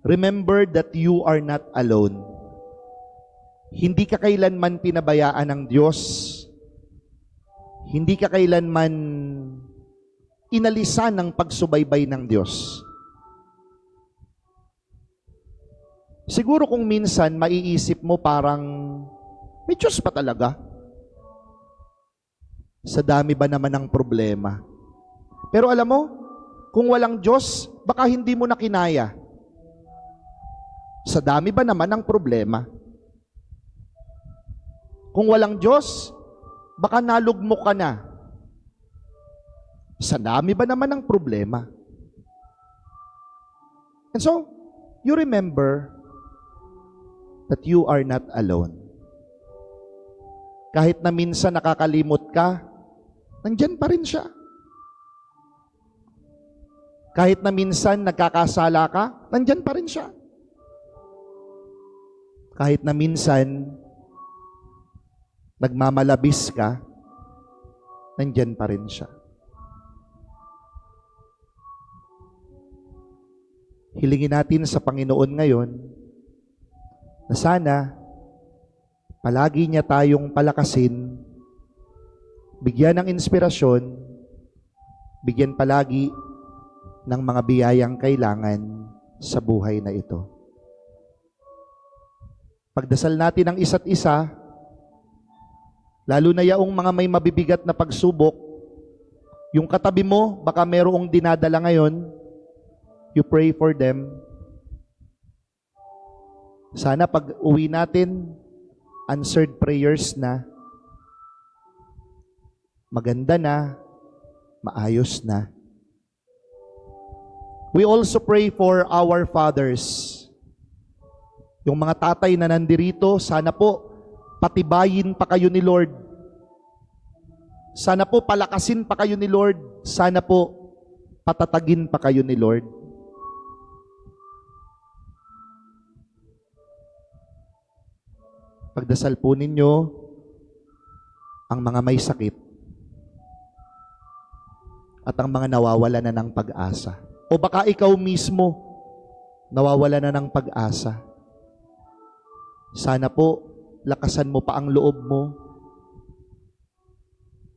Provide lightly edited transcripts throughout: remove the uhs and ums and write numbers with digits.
Remember that you are not alone. Hindi ka kailanman pinabayaan ng Diyos. Hindi ka kailanman inalisan ng pagsubaybay ng Diyos. Siguro kung minsan maiisip mo parang, may Diyos pa talaga? Sa dami ba naman ng problema? Pero alam mo, kung walang Diyos, baka hindi mo na kinaya. Sa dami ba naman ng problema? Kung walang Diyos, baka nalugmok ka na. Sa dami ba naman ng problema? And so, you remember that you are not alone. Kahit na minsan nakakalimot ka, nandyan pa rin siya. Kahit na minsan nagkakasala ka, nandyan pa rin siya. Kahit na minsan nagmamalabis ka, nandyan pa rin siya. Hilingin natin sa Panginoon ngayon na sana palagi niya tayong palakasin, bigyan ng inspirasyon, bigyan palagi ng mga biyayang kailangan sa buhay na ito. Pagdasal natin ang isa't isa, lalo na yaong mga may mabibigat na pagsubok, yung katabi mo, baka merong dinadala ngayon, you pray for them. Sana pag uwi natin, answered prayers na, maganda na, maayos na. We also pray for our fathers. Yung mga tatay na nandirito, sana po patibayin pa kayo ni Lord. Sana po palakasin pa kayo ni Lord. Sana po patatagin pa kayo ni Lord. Pagdasal po ninyo ang mga may sakit at ang mga nawawala na ng pag-asa. O baka ikaw mismo nawawala na ng pag-asa. Sana po lakasan mo pa ang loob mo.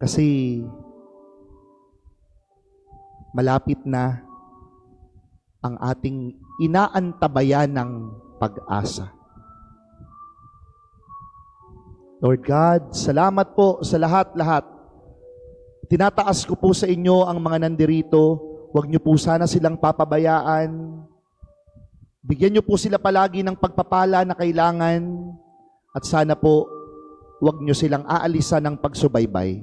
Kasi malapit na ang ating inaantabayan ng pag-asa. Lord God, salamat po sa lahat-lahat. Tinataas ko po sa inyo ang mga nandirito. Huwag niyo po sana silang papabayaan. Bigyan niyo po sila palagi ng pagpapala na kailangan. At sana po, huwag niyo silang aalisan ng pagsubaybay.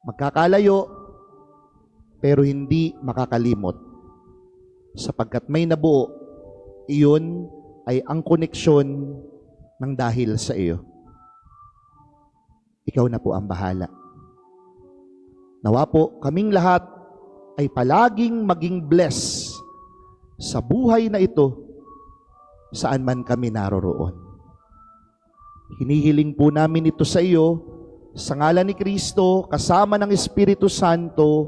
Magkakalayo, pero hindi makakalimot. Sapagkat may nabuo, iyon ay ang koneksyon ng dahil sa iyo. Ikaw na po ang bahala. Nawa po kaming lahat ay palaging maging blessed sa buhay na ito saan man kami naroroon. Hinihiling po namin ito sa iyo sa ngalan ni Kristo kasama ng Espiritu Santo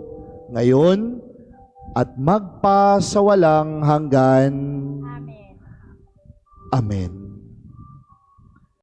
ngayon at magpasawalang hanggan. Amen. Amen.